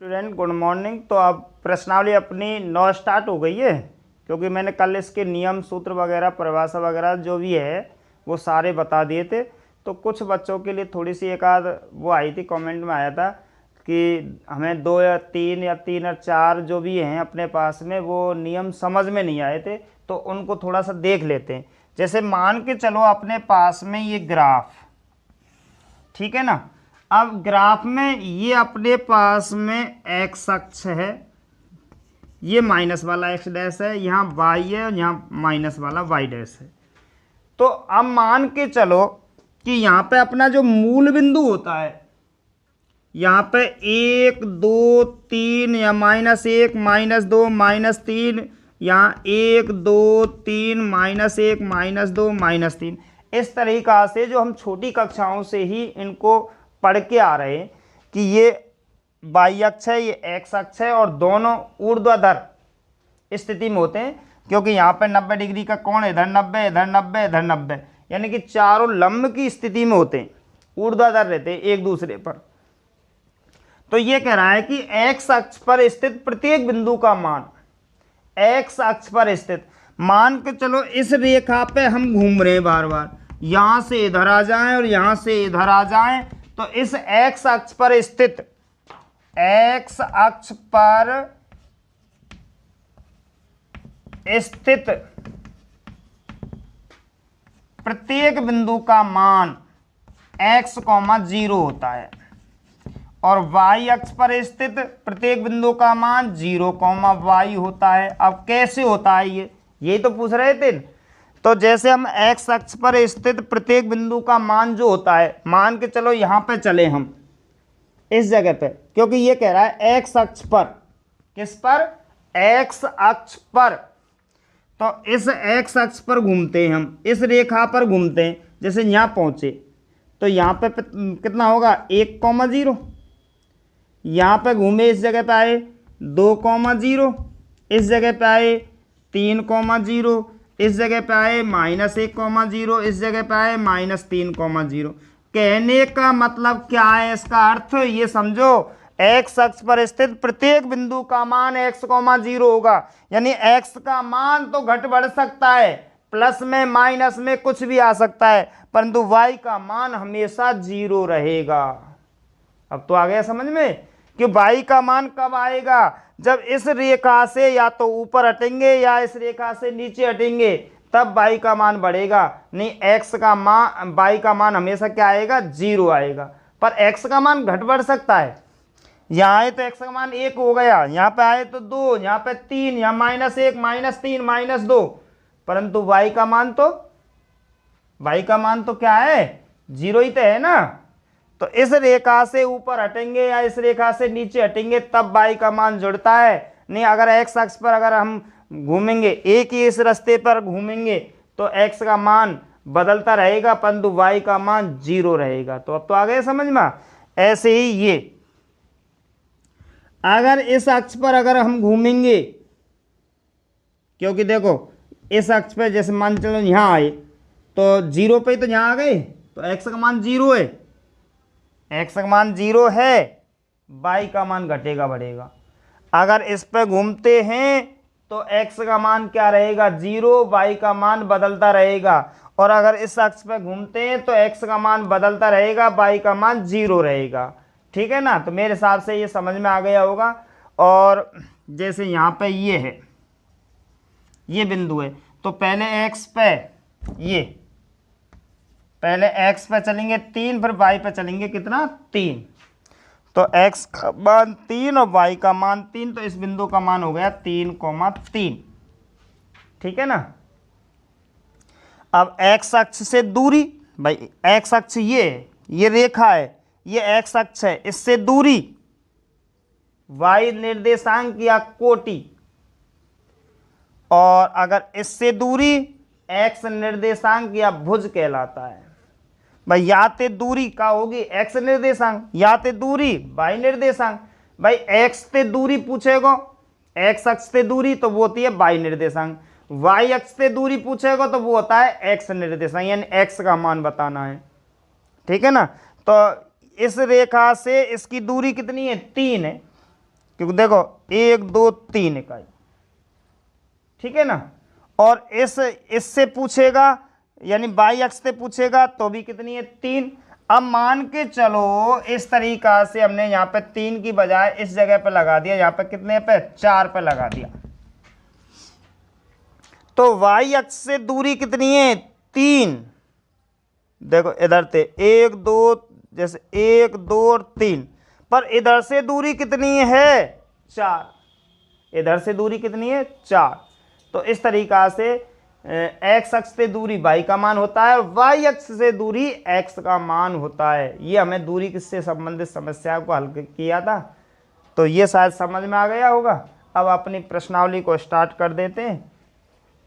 Student good morning. तो अब प्रश्नावली अपनी 9 स्टार्ट हो गई है, क्योंकि मैंने कल इसके नियम सूत्र वगैरह परिभाषा वगैरह जो भी है वो सारे बता दिए थे। तो कुछ बच्चों के लिए थोड़ी सी एक आध वो आई थी, कमेंट में आया था कि हमें 2 या 3 या 3 या 4 जो भी हैं अपने पास में वो नियम समझ में नहीं आए थे, तो उनको थोड़ा सा देख लेते हैं। जैसे मान के चलो अपने पास में ये ग्राफ, ठीक है ना। अब ग्राफ में ये अपने पास में एक्स अक्ष है, ये माइनस वाला एक्स डैश है, यहाँ वाई है और यहाँ माइनस वाला वाई डैश है। तो अब मान के चलो कि यहाँ पे अपना जो मूल बिंदु होता है, यहाँ पे 1 2 3 या -1 -2 -3, यहाँ 1 2 3 -1 -2 -3, इस तरीका से जो हम छोटी कक्षाओं से ही इनको पढ़ के आ रहे हैं कि ये वाई अक्ष है, ये एक्स अक्ष है और दोनों ऊर्ध्वाधर स्थिति में होते हैं, क्योंकि यहाँ पे 90 डिग्री का कोण, इधर 90 इधर 90 इधर 90, यानी कि चारों लंब की स्थिति में होते हैं, ऊर्ध्वाधर रहते हैं एक दूसरे पर। तो ये कह रहा है कि एक्स अक्ष पर स्थित प्रत्येक बिंदु का मान, एक्स अक्ष पर स्थित, मान के चलो इस रेखा पे हम घूम रहे हैं बार बार, यहां से इधर आ जाएं और यहां से इधर आ जाएं, तो इस एक्स अक्ष पर स्थित, एक्स अक्ष पर स्थित प्रत्येक बिंदु का मान x, 0 होता है और y अक्ष पर स्थित प्रत्येक बिंदु का मान 0, y होता है। अब कैसे होता है यही तो पूछ रहे थे। तो जैसे हम x अक्ष पर स्थित प्रत्येक बिंदु का मान जो होता है, मान के चलो यहाँ पे चले हम इस जगह पे, क्योंकि ये कह रहा है x अक्ष पर, किस पर, x अक्ष पर। तो इस x अक्ष पर घूमते हैं हम, इस रेखा पर घूमते हैं, जैसे यहाँ पहुंचे तो यहाँ पे कितना होगा 1, 0, यहाँ पे घूमे इस जगह पे आए 2, 0, इस जगह पे आए 3, 0, इस जगह पे आए -1, 0, इस जगह पे आए -3, 0। कहने का मतलब क्या है, इसका अर्थ ये समझो, एक्स अक्ष पर स्थित प्रत्येक बिंदु का मान x, 0 होगा, यानी x का मान तो घट बढ़ सकता है, प्लस में माइनस में कुछ भी आ सकता है, परंतु y का मान हमेशा 0 रहेगा। अब तो आ गया समझ में कि y का मान कब आएगा, जब इस रेखा से या तो ऊपर हटेंगे या इस रेखा से नीचे हटेंगे, तब y का मान बढ़ेगा। नहीं, x का मान, y का मान हमेशा क्या आएगा, 0 आएगा। पर x का मान घट बढ़ सकता है, यहाँ आए तो x का मान 1 हो गया, यहाँ पे आए तो 2, यहाँ पे 3, यहाँ -1 -3 -2, परंतु y का मान तो क्या है, 0 ही तो है ना। तो इस रेखा से ऊपर हटेंगे या इस रेखा से नीचे हटेंगे तब y का मान जुड़ता है। नहीं, अगर x अक्ष पर अगर हम घूमेंगे, एक ही इस रास्ते पर घूमेंगे तो x का मान बदलता रहेगा, परंतु y का मान 0 रहेगा। तो अब तो आ गए समझ में। ऐसे ही ये अगर इस अक्ष पर अगर हम घूमेंगे, क्योंकि देखो इस अक्ष पर जैसे मान चलो यहाँ आए तो 0 पे तो यहाँ आ गए, तो x का मान 0 है, x का मान 0 है, y का मान घटेगा बढ़ेगा। अगर इस पर घूमते हैं तो x का मान क्या रहेगा, 0, y का मान बदलता रहेगा, और अगर इस अक्ष पर घूमते हैं तो x का मान बदलता रहेगा, y का मान 0 रहेगा। ठीक है ना। तो मेरे हिसाब से ये समझ में आ गया होगा। और जैसे यहाँ पे ये है, ये बिंदु है, तो पहले x पे, ये पहले x पे चलेंगे 3, फिर y पे चलेंगे कितना, 3, तो x का मान 3 और y का मान 3, तो इस बिंदु का मान हो गया 3, 3। ठीक है ना। अब x अक्ष से दूरी, भाई x अक्ष ये रेखा है, ये x अक्ष है, इससे दूरी y निर्देशांक या कोटि, और अगर इससे दूरी x निर्देशांक या भुज कहलाता है। भाई या ते दूरी का होगी x निर्देशांक, या ते दूरी y निर्देशांक। भाई x ते दूरी पूछेगा, x अक्ष से दूरी तो वो होती है y निर्देशांक, y अक्ष से दूरी पूछेगा तो वो होता है x निर्देशांक, यानी x का मान बताना है। ठीक है ना। तो इस रेखा से इसकी दूरी कितनी है, 3 है, क्योंकि देखो 1 2 3 इकाई, ठीक है ना। और इससे पूछेगा यानी बाई अक्ष से पूछेगा तो भी कितनी है 3। अब मान के चलो इस तरीका से हमने यहाँ पे 3 की बजाय इस जगह पे लगा दिया, यहाँ पे कितने पे 4 पे लगा दिया, तो वाई अक्ष से दूरी कितनी है 3। देखो इधर से 1 2, जैसे 1 2 और 3, पर इधर से दूरी कितनी है 4, इधर से दूरी कितनी है 4। तो इस तरीका से एक्स अक्ष से दूरी वाई का मान होता है, वाई अक्ष से दूरी एक्स का मान होता है। ये हमें दूरी किससे संबंधित समस्या को हल किया था, तो ये शायद समझ में आ गया होगा। अब अपनी प्रश्नावली को स्टार्ट कर देते हैं,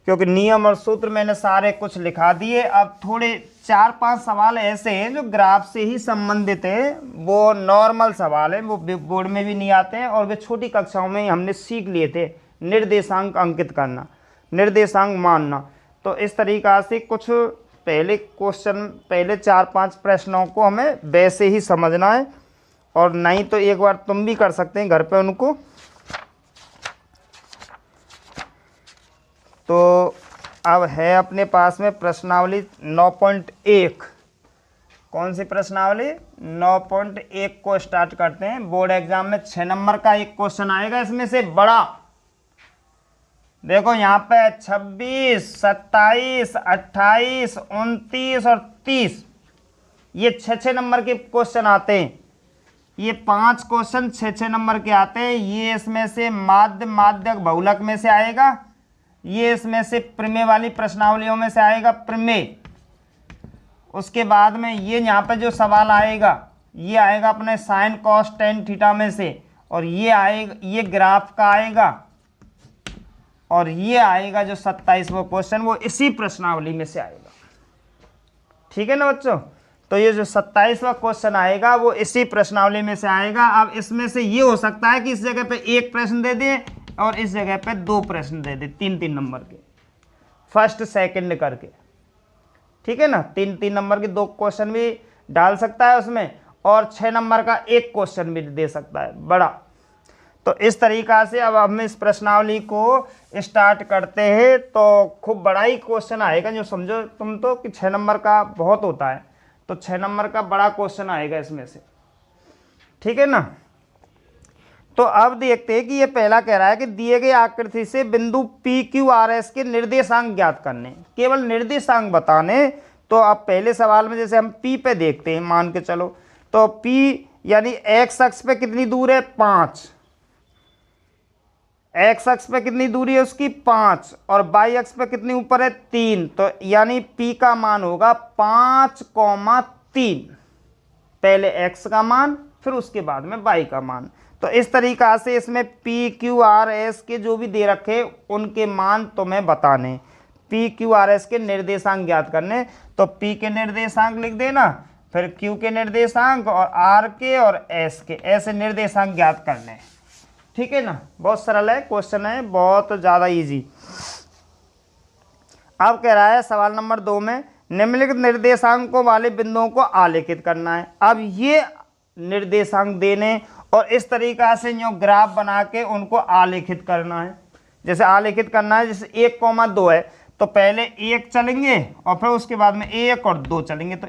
क्योंकि नियम और सूत्र मैंने सारे कुछ लिखा दिए। अब थोड़े 4-5 सवाल ऐसे हैं जो ग्राफ से ही संबंधित हैं, वो नॉर्मल सवाल है, वो बोर्ड में भी नहीं आते हैं और वे छोटी कक्षाओं में हमने सीख लिए थे। निर्देशांक अंकित करना, निर्देशांक मानना, तो इस तरीका से कुछ पहले 4-5 प्रश्नों को हमें वैसे ही समझना है, और नहीं तो एक बार तुम भी कर सकते हैं घर पे उनको। तो अब है अपने पास में प्रश्नावली 9.1। कौन सी प्रश्नावली 9.1 को स्टार्ट करते हैं। बोर्ड एग्जाम में 6 नंबर का एक क्वेश्चन आएगा, इसमें से बड़ा। देखो यहाँ पे 26, 27, 28, 29 और 30, ये 6-6 नंबर के क्वेश्चन आते हैं। ये 5 क्वेश्चन 6-6 नंबर के आते हैं। ये इसमें से माध्यक बहुलक में से आएगा, ये इसमें से प्रमेय वाली प्रश्नावलियों में से आएगा प्रमेय। उसके बाद में ये यहाँ पे जो सवाल आएगा ये आएगा अपने साइन कॉस टेन थीटा में से, और ये आएगा, ये ग्राफ का आएगा, और ये आएगा जो 27वां क्वेश्चन वो इसी प्रश्नावली में से आएगा। ठीक है ना बच्चों, तो ये जो 27वां क्वेश्चन आएगा वो इसी प्रश्नावली में से आएगा। अब इसमें से ये हो सकता है कि इस जगह पे एक प्रश्न दे दे और इस जगह पे 2 प्रश्न दे दे, 3-3 नंबर के, फर्स्ट सेकंड करके। ठीक है ना, 3-3 नंबर के 2 क्वेश्चन भी डाल सकता है उसमें, और 6 नंबर का एक क्वेश्चन भी दे सकता है बड़ा। तो इस तरीका से अब हम इस प्रश्नावली को स्टार्ट करते हैं। तो खूब बड़ा ही क्वेश्चन आएगा, जो समझो तुम तो कि 6 नंबर का बहुत होता है, तो 6 नंबर का बड़ा क्वेश्चन आएगा इसमें से। ठीक है ना, तो अब देखते हैं कि ये पहला कह रहा है कि दिए गए आकृति से बिंदु पी क्यू आर एस के निर्देशांक ज्ञात करने, केवल निर्देशांक बताने। तो अब पहले सवाल में जैसे हम पी पे देखते हैं, मान के चलो, तो पी यानी एक्स अक्ष पे कितनी दूर है 5, एक्स अक्ष पे कितनी दूरी है उसकी 5, और वाई अक्ष पे कितनी ऊपर है 3, तो यानी पी का मान होगा 5,3। पहले एक्स का मान फिर उसके बाद में वाई का मान। तो इस तरीका से इसमें पी क्यू आर एस के जो भी दे रखे उनके मान तुम्हें बताने, पी क्यू आर एस के निर्देशांक ज्ञात करने। तो पी के निर्देशांक लिख देना, फिर क्यू के निर्देशांक, और आर के और एस के, ऐसे निर्देशांक ज्ञात करने। ठीक है ना, बहुत सरल है क्वेश्चन है, बहुत ज़्यादा इजी। अब कह रहा है सवाल नंबर 2 में निम्नलिखित निर्देशांकों वाले बिंदुओं को आलेखित करना है। अब ये निर्देशांक देने और इस तरीका से जो ग्राफ बना के उनको आलेखित करना है। जैसे आलेखित करना है, जैसे 1,2 है तो पहले 1 चलेंगे और फिर उसके बाद में 1 और 2 चलेंगे, तो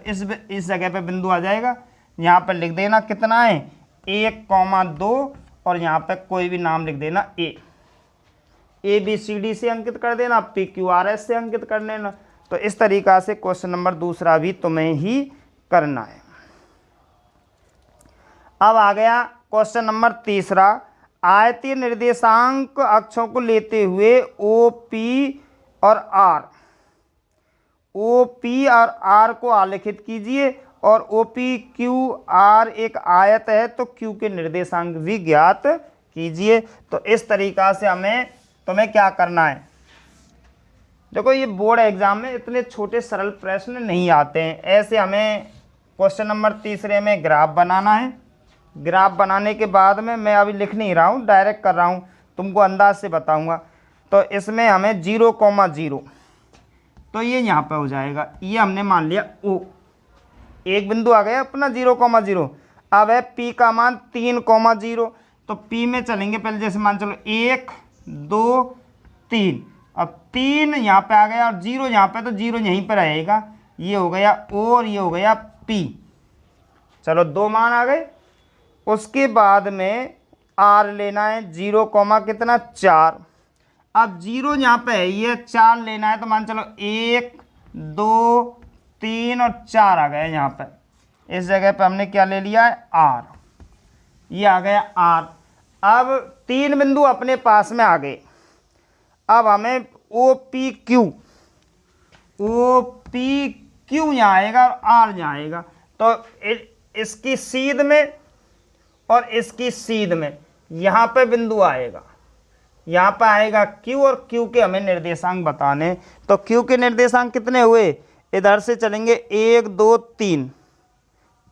इस जगह पे बिंदु आ जाएगा। यहाँ पे लिख देना कितना है 1,2, और यहाँ पे कोई भी नाम लिख देना ए बी सी डी से अंकित कर देना, पी क्यू आर एस से अंकित कर देना। तो इस तरीका से क्वेश्चन नंबर 2 भी तुम्हें ही करना है। अब आ गया क्वेश्चन नंबर 3। आयतीय निर्देशांक अक्षों को लेते हुए ओ पी और आर को आलेखित कीजिए, और ओ पी क्यू आर एक आयत है तो क्यू के निर्देशांक भी ज्ञात कीजिए। तो इस तरीका से तुम्हें क्या करना है। देखो ये बोर्ड एग्जाम में इतने छोटे सरल प्रश्न नहीं आते हैं। ऐसे हमें क्वेश्चन नंबर 3 में ग्राफ बनाना है। ग्राफ बनाने के बाद में मैं अभी लिख नहीं रहा हूँ, डायरेक्ट कर रहा हूँ, तुमको अंदाज से बताऊँगा। तो इसमें हमें 0,0, तो ये यहाँ पे हो जाएगा, ये हमने मान लिया ओ, एक बिंदु आ गया अपना 0,0। अब है पी का मान 3,0, तो P में चलेंगे पहले, जैसे मान चलो 1 2 3, अब 3 यहाँ पे आ गया और 0 यहाँ पे, तो 0 यहीं पर रहेगा, ये हो गया O और ये हो गया P। चलो 2 मान आ गए। उसके बाद में R लेना है 0, कितना 4। अब 0 यहाँ पे है, ये 4 लेना है, तो मान चलो 1 2 3 और 4 आ गए यहाँ पे। इस जगह पे हमने क्या ले लिया है R, ये आ गया R। अब 3 बिंदु अपने पास में आ गए। अब हमें OPQ यहाँ आएगा और R यहाँ आएगा, तो इसकी सीध में और इसकी सीध में यहाँ पे बिंदु आएगा, यहाँ पे आएगा Q, और Q के हमें निर्देशांक बताने। तो Q के निर्देशांक कितने हुए, इधर से चलेंगे 1 2 3,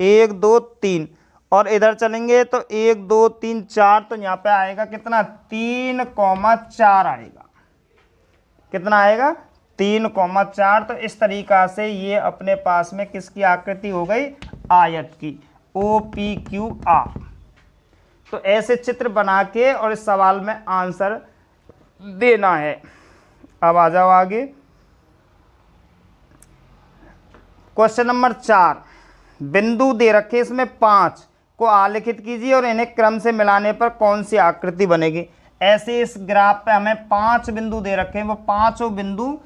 1 2 3, और इधर चलेंगे तो 1 2 3 4, तो यहाँ पे आएगा कितना 3, 4 आएगा। कितना आएगा 3, 4। तो इस तरीका से ये अपने पास में किसकी आकृति हो गई, आयत की, OPQR। तो ऐसे चित्र बना के और इस सवाल में आंसर देना है। अब आ जाओ आगे। क्वेश्चन नंबर 4, बिंदु दे रखे इसमें 5 को आलेखित कीजिए और इन्हें क्रम से मिलाने पर कौन सी आकृति बनेगी। ऐसे इस ग्राफ पे हमें 5 बिंदु दे रखे हैं, वो पांचों बिंदु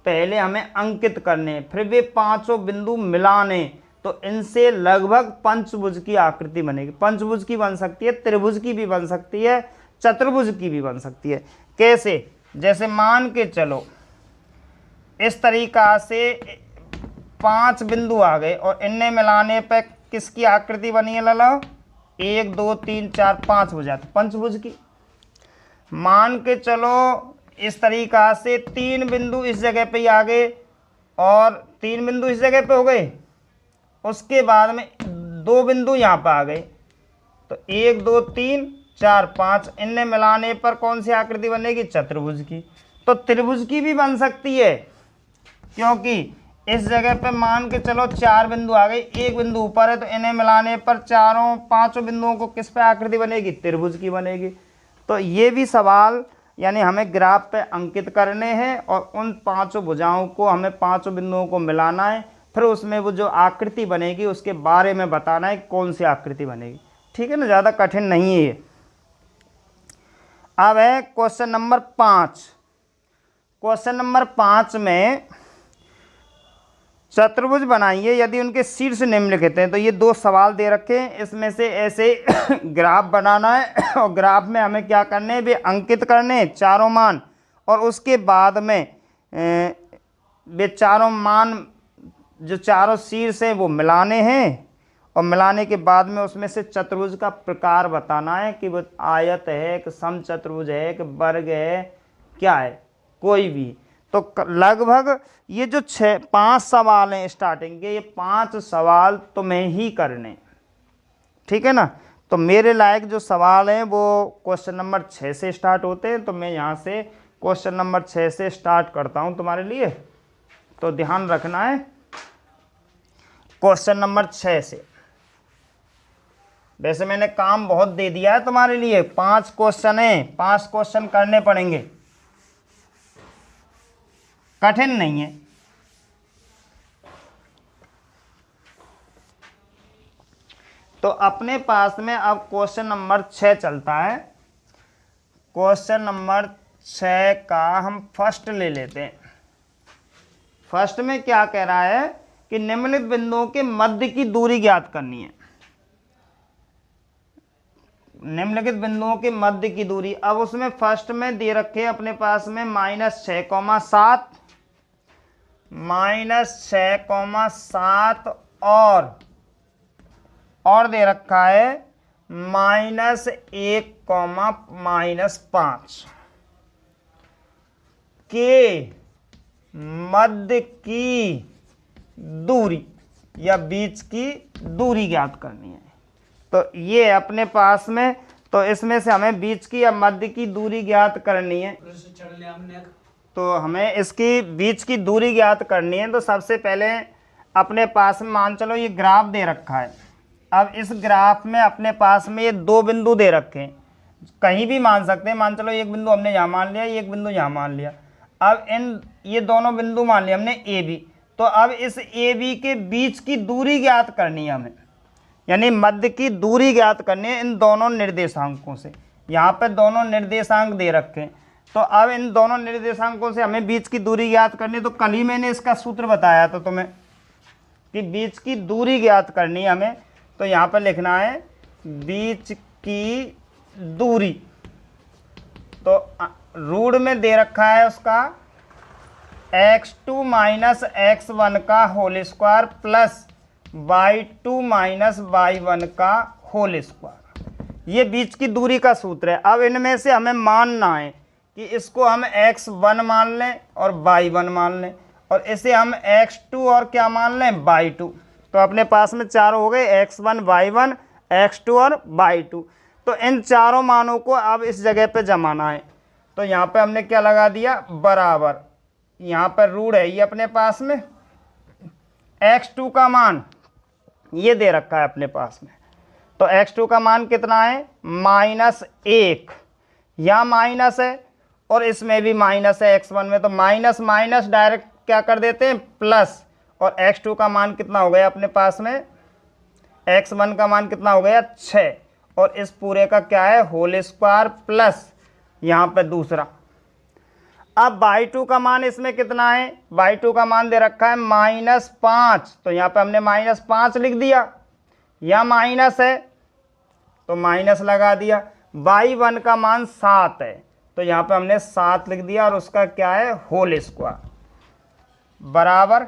पहले हमें अंकित करने, फिर वे पांचों बिंदु मिलाने, तो इनसे लगभग पंचभुज की आकृति बनेगी। पंचभुज की बन सकती है, त्रिभुज की भी बन सकती है, चतुर्भुज की भी बन सकती है। कैसे, जैसे मान के चलो इस तरीका से 5 बिंदु आ गए और इनने मिलाने पर किसकी आकृति बनी है लाला, 1 2 3 4 5 हो जाती पंचभुज की। मान के चलो इस तरीका से 3 बिंदु इस जगह पे ही आ गए और 3 बिंदु इस जगह पे हो गए, उसके बाद में 2 बिंदु यहाँ पर आ गए, तो 1 2 3 4 5, इनने मिलाने पर कौन सी आकृति बनेगी, चतुर्भुज की। तो त्रिभुज की भी बन सकती है, क्योंकि इस जगह पे मान के चलो 4 बिंदु आ गए, 1 बिंदु ऊपर है, तो इन्हें मिलाने पर पांचों बिंदुओं को किस पे आकृति बनेगी, त्रिभुज की बनेगी। तो ये भी सवाल यानी हमें ग्राफ पे अंकित करने हैं और उन पांचों भुजाओं को हमें पांचों बिंदुओं को मिलाना है, फिर उसमें वो जो आकृति बनेगी उसके बारे में बताना है कौन सी आकृति बनेगी। ठीक है ना, ज़्यादा कठिन नहीं है ये। अब है क्वेश्चन नंबर 5। क्वेश्चन नंबर 5 में चतुर्भुज बनाइए यदि उनके शीर्ष निम्नलिखित हैं। तो ये 2 सवाल दे रखे हैं, इसमें से ऐसे ग्राफ बनाना है और ग्राफ में हमें क्या करने हैं, वे अंकित करने हैं चारों मान, और उसके बाद में वे चारों मान जो चारों शीर्ष हैं वो मिलाने हैं, और मिलाने के बाद में उसमें से चतुर्भुज का प्रकार बताना है कि वो आयत है कि समचतुर्भुज है कि वर्ग है, क्या है, कोई भी। तो लगभग ये जो 5 सवाल हैं स्टार्टिंग के, ये 5 सवाल तुम्हें ही करने, ठीक है ना। तो मेरे लायक जो सवाल हैं वो क्वेश्चन नंबर 6 से स्टार्ट होते हैं, तो मैं यहाँ से क्वेश्चन नंबर 6 से स्टार्ट करता हूँ तुम्हारे लिए, तो ध्यान रखना है। क्वेश्चन नंबर 6 से, वैसे मैंने काम बहुत दे दिया है तुम्हारे लिए, 5 क्वेश्चन हैं, 5 क्वेश्चन करने पड़ेंगे, कठिन नहीं है। तो अपने पास में अब क्वेश्चन नंबर 6 चलता है। क्वेश्चन नंबर 6 का हम फर्स्ट ले लेते हैं। फर्स्ट में क्या कह रहा है कि निम्नलिखित बिंदुओं के मध्य की दूरी ज्ञात करनी है। निम्नलिखित बिंदुओं के मध्य की दूरी, अब उसमें फर्स्ट में दे रखे अपने पास में -6,7, -6,7 और दे रखा है -1,-5 के मध्य की दूरी या बीच की दूरी ज्ञात करनी है। तो ये अपने पास में, तो इसमें से हमें बीच की या मध्य की दूरी ज्ञात करनी है। तो हमें इसकी बीच की दूरी ज्ञात करनी है। तो सबसे पहले अपने पास में मान चलो ये ग्राफ दे रखा है। अब इस ग्राफ में अपने पास में ये दो बिंदु दे रखे हैं, कहीं भी मान सकते हैं, मान चलो एक बिंदु हमने यहाँ मान लिया, एक बिंदु यहाँ मान लिया। अब ये दोनों बिंदु मान लिया हमने ए बी, तो अब इस ए बी के बीच की दूरी ज्ञात करनी है हमें, यानी मध्य की दूरी ज्ञात करनी है इन दोनों निर्देशांकों से। यहाँ पे दोनों निर्देशांक दे रखे हैं, तो अब इन दोनों निर्देशांकों से हमें बीच की दूरी ज्ञात करनी है। तो कल ही मैंने इसका सूत्र बताया था तुम्हें कि बीच की दूरी ज्ञात करनी है हमें, तो यहाँ पर लिखना है बीच की दूरी। तो रूट में दे रखा है उसका x2 माइनस x1 का whole square plus y2 minus y1 का होल स्क्वायर। ये बीच की दूरी का सूत्र है। अब इनमें से हमें मानना है कि इसको हम x1 मान लें और y1 मान लें, और इसे हम x2 और क्या मान लें y2। तो अपने पास में चारों हो गए x1 y1 x2 और y2। तो इन चारों मानों को अब इस जगह पे जमाना है। तो यहाँ पे हमने क्या लगा दिया, बराबर, यहाँ पर रूट है ये अपने पास में, x2 का मान ये दे रखा है अपने पास में, तो x2 का मान कितना है -1, यहाँ माइनस है और इसमें भी माइनस है x1 में, तो माइनस माइनस डायरेक्ट क्या कर देते हैं प्लस, और x2 का मान कितना हो गया अपने पास में, x1 का मान कितना हो गया 6, और इस पूरे का क्या है होल स्क्वायर प्लस यहाँ पे दूसरा। अब y2 का मान इसमें कितना है, y2 का मान दे रखा है -5, तो यहाँ पे हमने -5 लिख दिया, यहाँ माइनस है तो माइनस लगा दिया। y1 का मान 7 है, तो यहाँ पे हमने 7 लिख दिया, और उसका क्या है होल स्क्वायर बराबर,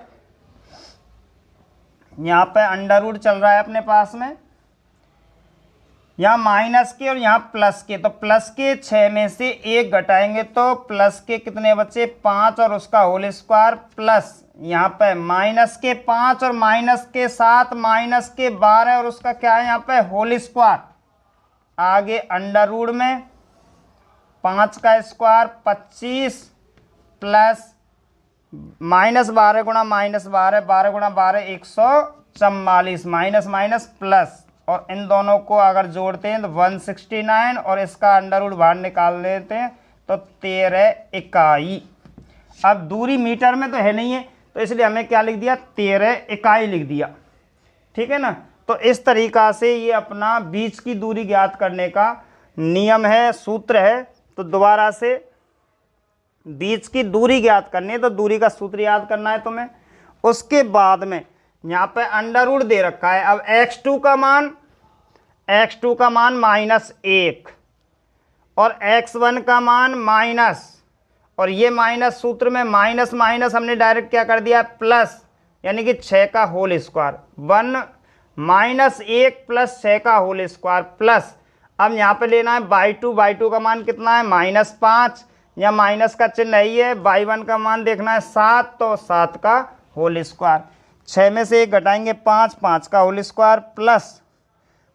यहाँ पे अंडर रूट चल रहा है अपने पास में, यहाँ माइनस के और यहाँ प्लस के, तो प्लस के 6 में से 1 घटाएंगे तो प्लस के कितने बचे 5 और उसका होल स्क्वायर प्लस यहाँ पे माइनस के 5 और माइनस के 7 माइनस के 12 और उसका क्या है यहाँ पे होल स्क्वायर। आगे अंडर रूट में 5 का स्क्वायर 25 प्लस -12 गुणा -12 12 गुणा 12 144 माइनस माइनस प्लस, और इन दोनों को अगर जोड़ते हैं तो 169 और इसका अंडर रूट बाहर निकाल लेते हैं तो 13 इकाई। अब दूरी मीटर में तो है नहीं है, तो इसलिए हमें क्या लिख दिया 13 इकाई लिख दिया, ठीक है ना। तो इस तरीका से ये अपना बीच की दूरी ज्ञात करने का नियम है, सूत्र है। तो दोबारा से बीच की दूरी ज्ञात करनी है तो दूरी का सूत्र याद करना है तुम्हें। उसके बाद में यहाँ पे अंडर रूट दे रखा है। अब x2 का मान -1 और x1 का मान माइनस, और ये माइनस सूत्र में माइनस माइनस हमने डायरेक्ट क्या कर दिया प्लस, यानी कि 6 का होल स्क्वायर, 1 प्लस 6 का होल स्क्वायर प्लस। अब यहाँ पे लेना है y2 का मान कितना है -5, या माइनस का चिन्ह नहीं है। y1 का मान देखना है 7, तो 7 का होल स्क्वायर, 6 में से 1 घटाएंगे 5 का होल स्क्वायर प्लस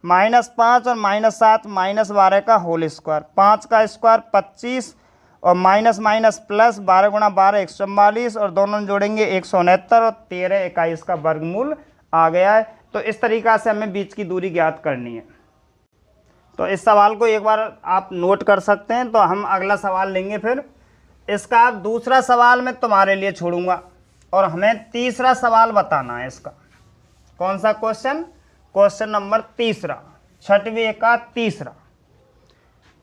-5 और -7 -12 का होल स्क्वायर, 5 का स्क्वायर 25 और माइनस माइनस प्लस 12 गुणा 12 144 और दोनों जोड़ेंगे 169 और 13 21 का वर्गमूल आ गया है। तो इस तरीक़ा से हमें बीच की दूरी ज्ञात करनी है। तो इस सवाल को एक बार आप नोट कर सकते हैं। तो हम अगला सवाल लेंगे फिर। इसका दूसरा सवाल मैं तुम्हारे लिए छोड़ूंगा और हमें तीसरा सवाल बताना है इसका। कौन सा क्वेश्चन? क्वेश्चन नंबर तीसरा, 6वीं का तीसरा।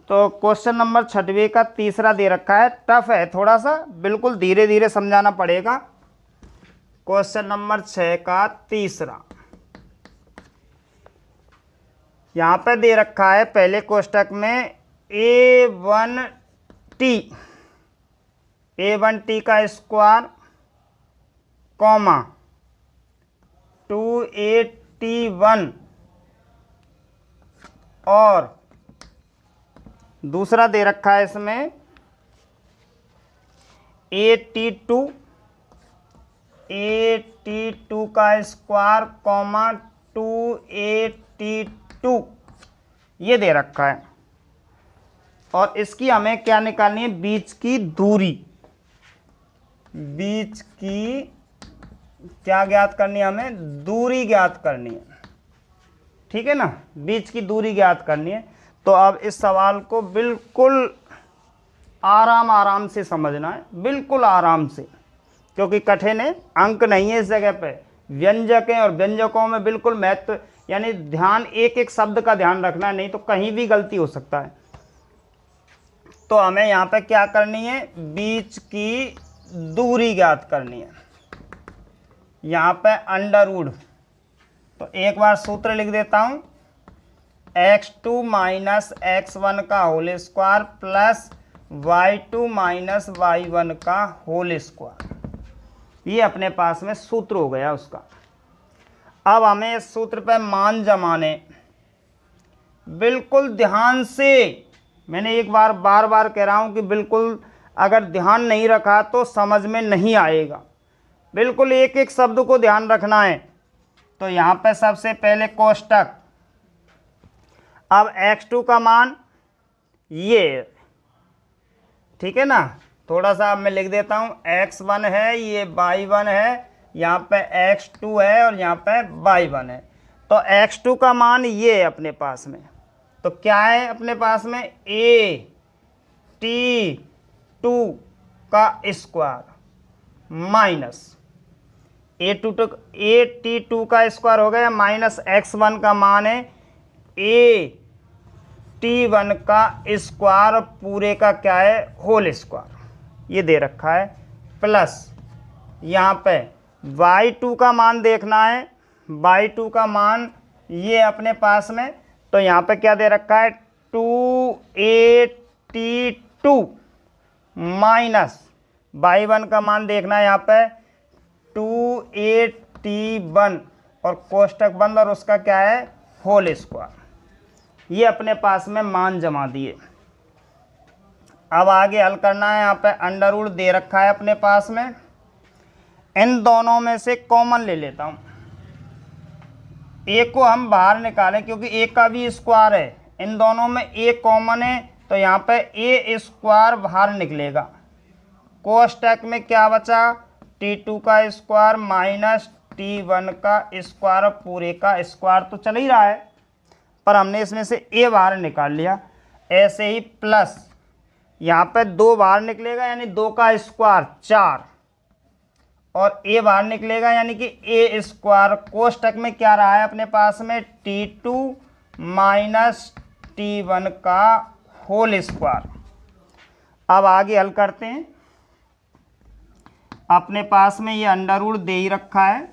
तो क्वेश्चन नंबर 6वीं का तीसरा दे रखा है, टफ है थोड़ा सा, बिल्कुल धीरे धीरे समझाना पड़ेगा। क्वेश्चन नंबर 6 का तीसरा यहाँ पे दे रखा है पहले कोष्टक में a1t का स्क्वायर कॉमा 2at1 और दूसरा दे रखा है इसमें at2 का स्क्वायर कॉमा 2at2 ये दे रखा है। और इसकी हमें क्या निकालनी है? बीच की दूरी। बीच की क्या ज्ञात करनी है? हमें दूरी ज्ञात करनी है। ठीक है ना, बीच की दूरी ज्ञात करनी है। तो अब इस सवाल को बिल्कुल आराम से समझना है, बिल्कुल आराम से, क्योंकि कठिन है, अंक नहीं है इस जगह पे। व्यंजक है और व्यंजकों में बिल्कुल महत्व, यानी ध्यान, एक एक शब्द का ध्यान रखना है, नहीं तो कहीं भी गलती हो सकता है। तो हमें यहाँ पे क्या करनी है, बीच की दूरी ज्ञात करनी है। यहाँ पे अंडर रूट, तो एक बार सूत्र लिख देता हूँ, x2 माइनस x1 का whole square plus y2 minus y1 का होल स्क्वायर। ये अपने पास में सूत्र हो गया उसका। अब हमें इस सूत्र पे मान जमाने, बिल्कुल ध्यान से, मैंने एक बार बार बार कह रहा हूँ कि बिल्कुल अगर ध्यान नहीं रखा तो समझ में नहीं आएगा, बिल्कुल एक एक शब्द को ध्यान रखना है। तो यहाँ पे सबसे पहले कोष्टक, अब x2 का मान ये, ठीक है ना, थोड़ा सा अब मैं लिख देता हूँ, x1 है, ये y1 है, यहाँ पे x2 है और यहाँ पे y1 है। तो x2 का मान ये है अपने पास में, तो क्या है अपने पास में, AT2 का स्क्वायर माइनस AT2 का स्क्वायर हो गया, माइनस x1 का मान है AT1 का स्क्वायर, पूरे का क्या है, होल स्क्वायर, ये दे रखा है, प्लस यहाँ पे y2 का मान देखना है, y2 का मान ये अपने पास में, तो यहाँ पे क्या दे रखा है, 2AT2 माइनस y1 का मान देखना है यहाँ पे 2AT1 और कोष्टक बंद और उसका क्या है, होल स्क्वायर। ये अपने पास में मान जमा दिए। अब आगे हल करना है, यहाँ पे अंडर रूट दे रखा है अपने पास में, इन दोनों में से कॉमन ले लेता हूँ, एक को हम बाहर निकालें क्योंकि एक का भी स्क्वायर है, इन दोनों में एक कॉमन है, तो यहाँ पे ए स्क्वायर बाहर निकलेगा, कोष्टक में क्या बचा, T2 का स्क्वायर माइनस T1 का स्क्वायर, पूरे का स्क्वायर तो चल ही रहा है, पर हमने इसमें से ए बाहर निकाल लिया। ऐसे ही प्लस यहाँ पे 2 बाहर निकलेगा, यानी 2 का स्क्वायर 4, और ए बाहर निकलेगा, यानी कि ए स्क्वायर, कोष्टक में क्या रहा है अपने पास में, T2 माइनस T1 का होल स्क्वायर। अब आगे हल करते हैं, अपने पास में ये अंडर रूट दे ही रखा है,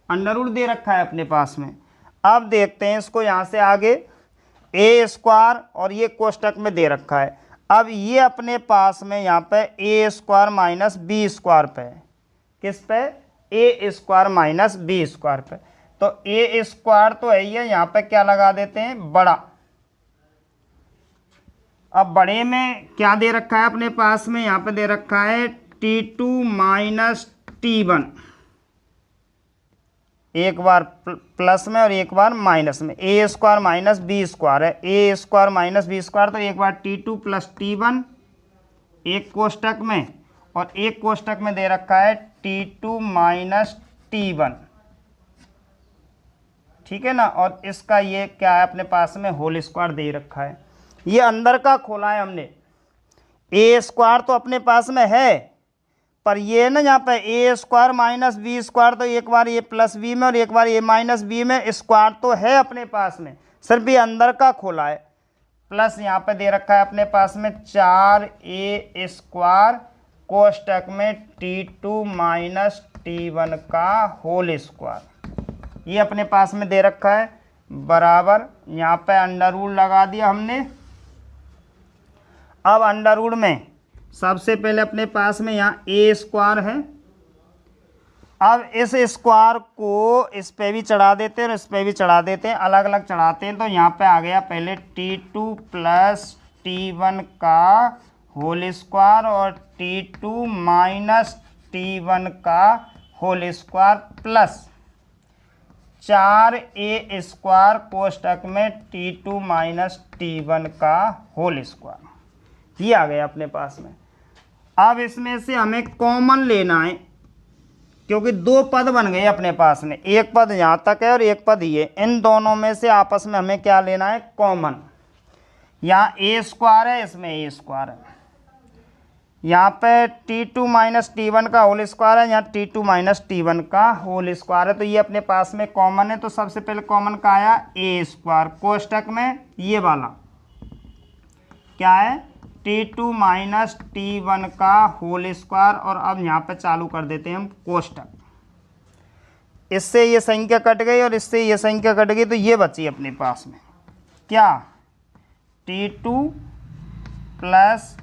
अंडर रूट दे रखा है अपने पास में। अब देखते हैं इसको, यहाँ से आगे ए स्क्वायर और ये कोष्टक में दे रखा है, अब ये अपने पास में यहाँ पे ए स्क्वायर माइनस बी स्क्वायर पे है, किस पे, ए स्क्वायर माइनस बी स्क्वायर पे, तो ए स्क्वायर तो है ही है, यहाँ पे क्या लगा देते हैं, बड़ा। अब बड़े में क्या दे रखा है अपने पास में, यहाँ पे दे रखा है T2 माइनस T1, एक बार प्लस में और एक बार माइनस में, ए स्क्वायर माइनस बी स्क्वायर है, ए स्क्वायर माइनस बी स्क्वायर, तो एक बार T2 प्लस T1 एक कोष्टक में, और एक कोष्टक में दे रखा है T2 माइनस T1, ठीक है ना, और इसका ये क्या है अपने पास में, होल स्क्वायर दे रखा है। ये अंदर का खोला है हमने, ए स्क्वायर तो अपने पास में है, पर ये ना यहाँ पे ए स्क्वायर माइनस बी स्क्वायर, तो एक बार ये प्लस बी में और एक बार ये माइनस बी में, स्क्वायर तो है अपने पास में, सिर्फ ये अंदर का खोला है, प्लस यहाँ पे दे रखा है अपने पास में 4a स्क्वायर, कोष्टक में T2 माइनस T1 का होल स्क्वायर, ये अपने पास में दे रखा है, बराबर यहाँ पे अंडर रूट लगा दिया हमने। अब अंडर रूट में सबसे पहले अपने पास में यहाँ ए स्क्वायर है, अब इस स्क्वायर को इस पे भी चढ़ा देते हैं और इस पे भी चढ़ा देते हैं, अलग अलग चढ़ाते हैं, तो यहाँ पे आ गया पहले T2 प्लस T1 का होल स्क्वायर और T2 माइनस T1 का whole square plus 4a square कोष्टक में T2 माइनस T1 का होल स्क्वायर, ये आ गया अपने पास में। अब इसमें से हमें कॉमन लेना है, क्योंकि दो पद बन गए अपने पास में, एक पद यहाँ तक है और एक पद ये, इन दोनों में से आपस में हमें क्या लेना है, कॉमन। यहाँ ए स्क्वायर है, इसमें ए स्क्वायर है, यहाँ पे T2 माइनस T1 का होल स्क्वायर है, यहाँ T2 माइनस T1 का होल स्क्वायर है, तो ये अपने पास में कॉमन है। तो सबसे पहले कॉमन का आया ए स्क्वायर, कोष्टक में ये वाला क्या है, T2 माइनस T1 का होल स्क्वायर, और अब यहाँ पे चालू कर देते हैं हम कोष्टक। इससे ये संख्या कट गई और इससे ये संख्या कट गई, तो ये बची अपने पास में क्या, T2 प्लस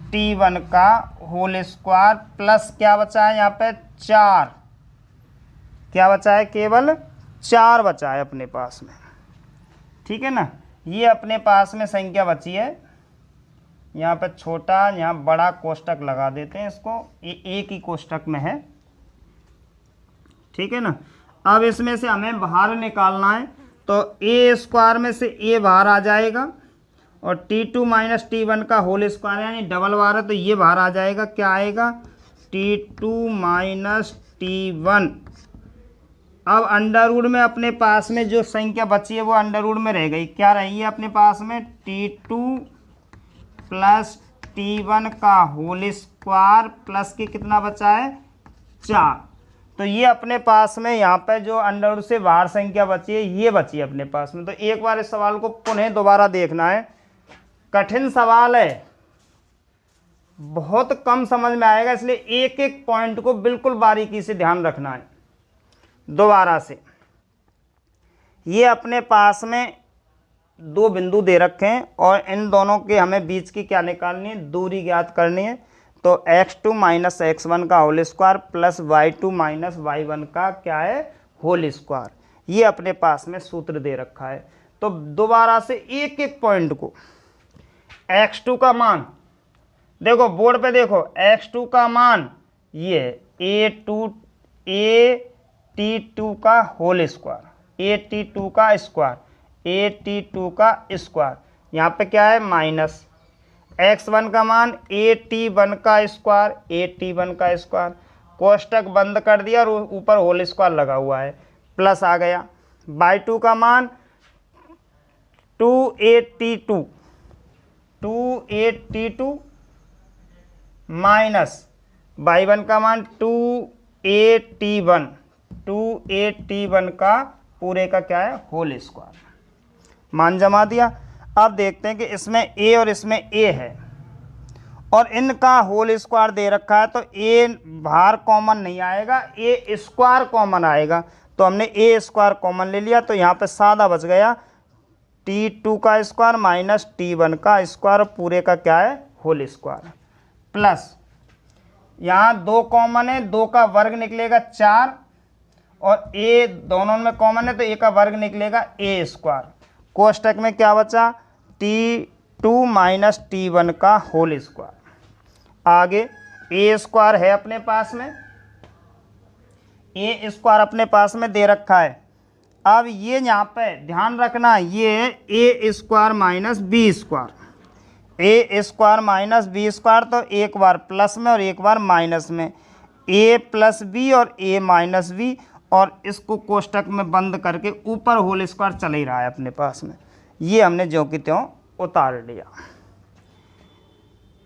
T1 का होल स्क्वायर प्लस क्या बचा है यहाँ पे 4, क्या बचा है, केवल 4 बचा है अपने पास में, ठीक है ना। ये अपने पास में संख्या बची है, यहाँ पे छोटा यहाँ बड़ा कोष्टक लगा देते हैं इसको, ये एक ही कोष्टक में है, ठीक है ना। अब इसमें से हमें बाहर निकालना है, तो ए स्क्वायर में से ए बाहर आ जाएगा और T2 माइनस T1 का होल स्क्वायर यानी डबल बार है, तो ये बाहर आ जाएगा, क्या आएगा, T2 माइनस T1। अब अंडर रूट में अपने पास में जो संख्या बची है वो अंडर रूट में रह गई, क्या रही है अपने पास में, T2 प्लस T1 का होल स्क्वायर प्लस के कितना बचा है, 4। तो ये अपने पास में यहाँ पे जो अंडर रूट से बाहर संख्या बची है ये बची है अपने पास में। तो एक बार इस सवाल को पुनः दोबारा देखना है, कठिन सवाल है, बहुत कम समझ में आएगा, इसलिए एक एक पॉइंट को बिल्कुल बारीकी से ध्यान रखना है। दोबारा से, ये अपने पास में दो बिंदु दे रखे हैं और इन दोनों के हमें बीच की क्या निकालनी है, दूरी ज्ञात करनी है। तो x2 माइनस x1 का whole square plus y2 minus y1 का क्या है, होल स्क्वायर, ये अपने पास में सूत्र दे रखा है। तो दोबारा से एक एक पॉइंट को, x2 का मान देखो बोर्ड पे देखो, x2 का मान ये AT2 का होल स्क्वायर, AT2 का स्क्वायर, AT2 का स्क्वायर, यहाँ पे क्या है माइनस, x1 का मान AT1 का स्क्वायर, AT1 का स्क्वायर, कोष्टक बंद कर दिया और ऊपर होल स्क्वायर लगा हुआ है, प्लस आ गया, y2 का मान 2AT2 माइनस y1 का मान 2AT1 का पूरे का क्या है, होल स्क्वायर, मान जमा दिया। अब देखते हैं कि इसमें a और इसमें a है और इनका होल स्क्वायर दे रखा है, तो a बाहर कॉमन नहीं आएगा, a स्क्वायर कॉमन आएगा, तो हमने a स्क्वायर कॉमन ले लिया, तो यहाँ पे सादा बच गया T2 का स्क्वायर माइनस T1 का स्क्वायर, पूरे का क्या है, होल स्क्वायर, प्लस यहाँ दो कॉमन है, दो का वर्ग निकलेगा 4 और a दोनों में कॉमन है तो a का वर्ग निकलेगा a स्क्वायर, कोष्टक में क्या बचा, T2 माइनस T1 का होल स्क्वायर। आगे a स्क्वायर है अपने पास में, a स्क्वायर अपने पास में दे रखा है। अब ये यहाँ पे ध्यान रखना, ये a square minus b square, a square minus B square, तो एक बार प्लस में और एक बार माइनस में, a प्लस बी और a माइनस बी, और इसको कोष्टक में बंद करके ऊपर होल स्क्वायर चल ही रहा है अपने पास में, ये हमने ज्यों की त्यों उतार लिया।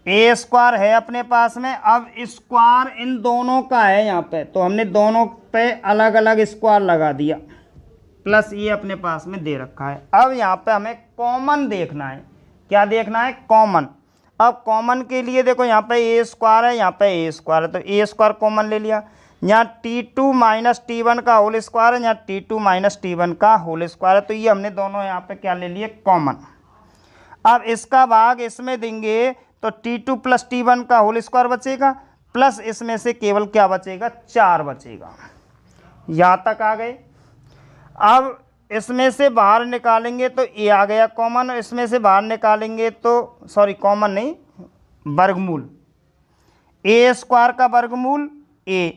a स्क्वायर है अपने पास में, अब स्क्वायर इन दोनों का है यहाँ पे, तो हमने दोनों पे अलग अलग स्क्वायर लगा दिया, प्लस ये अपने पास में दे रखा है। अब यहाँ पे हमें कॉमन देखना है, क्या देखना है, कॉमन। अब कॉमन के लिए देखो यहाँ पे a स्क्वायर है, यहाँ पे a स्क्वायर है, तो a स्क्वायर कॉमन ले लिया। यहाँ T2 माइनस T1 का होल स्क्वायर है, यहाँ T2 माइनस T1 का होल स्क्वायर है, तो ये हमने दोनों यहाँ पे क्या ले लिए, कॉमन। अब इसका भाग इसमें देंगे तो T2 प्लस T1 का होल स्क्वायर बचेगा, प्लस इसमें से केवल क्या बचेगा, 4 बचेगा। यहाँ तक आ गए। अब इसमें से बाहर निकालेंगे तो a आ गया कॉमन, और इसमें से बाहर निकालेंगे तो सॉरी कॉमन नहीं, वर्गमूल, a स्क्वायर का वर्गमूल a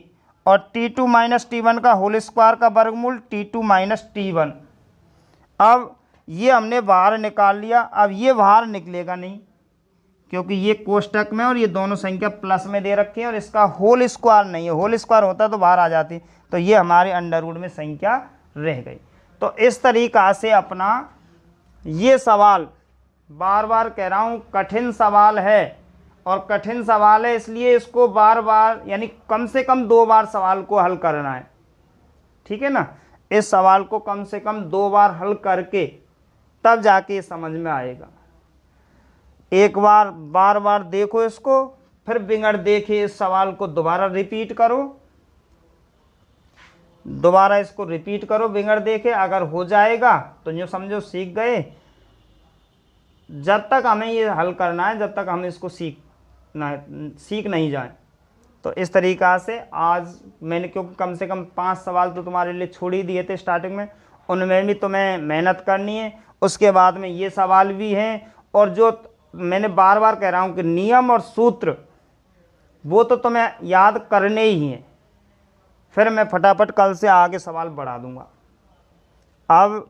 और T2 माइनस T1 का होल स्क्वायर का वर्गमूल T2 माइनस T1। अब ये हमने बाहर निकाल लिया, अब ये बाहर निकलेगा नहीं, क्योंकि ये कोष्टक में और ये दोनों संख्या प्लस में दे रखी है और इसका होल स्क्वायर नहीं है, होल स्क्वायर होता तो बाहर आ जाती, तो ये हमारे अंडर रूट में संख्या रह गई। तो इस तरीका से अपना ये सवाल, बार बार कह रहा हूँ कठिन सवाल है, और कठिन सवाल है इसलिए इसको बार बार यानी कम से कम 2 बार सवाल को हल करना है, ठीक है ना। इस सवाल को कम से कम 2 बार हल करके तब जाके समझ में आएगा। एक बार बार बार देखो इसको, फिर बिगड़ देखे इस सवाल को दोबारा रिपीट करो, दोबारा इसको रिपीट करो बिगड़ देखे, अगर हो जाएगा तो जो समझो सीख गए। जब तक हमें ये हल करना है, जब तक हम इसको सीख नहीं जाए। तो इस तरीक़ा से आज मैंने, क्योंकि कम से कम 5 सवाल तो तुम्हारे लिए छोड़ ही दिए थे स्टार्टिंग में, उनमें भी तुम्हें मेहनत करनी है। उसके बाद में ये सवाल भी हैं, और जो मैंने बार बार कह रहा हूँ कि नियम और सूत्र वो तो तुम्हें याद करने ही हैं। फिर मैं फटाफट कल से आगे सवाल बढ़ा दूंगा। अब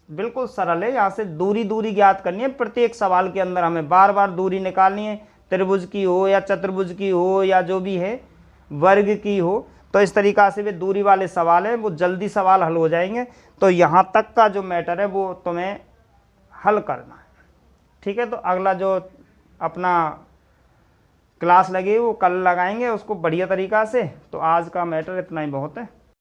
बिल्कुल सरल है, यहाँ से दूरी दूरी ज्ञात करनी है। प्रत्येक सवाल के अंदर हमें बार बार दूरी निकालनी है, त्रिभुज की हो या चतुर्भुज की हो या जो भी है वर्ग की हो। तो इस तरीक़ा से वे दूरी वाले सवाल है, वो जल्दी सवाल हल हो जाएंगे। तो यहाँ तक का जो मैटर है वो तुम्हें हल करना है, ठीक है। तो अगला जो अपना क्लास लगी वो कल लगाएंगे उसको बढ़िया तरीक़ा से। तो आज का मैटर इतना ही बहुत है।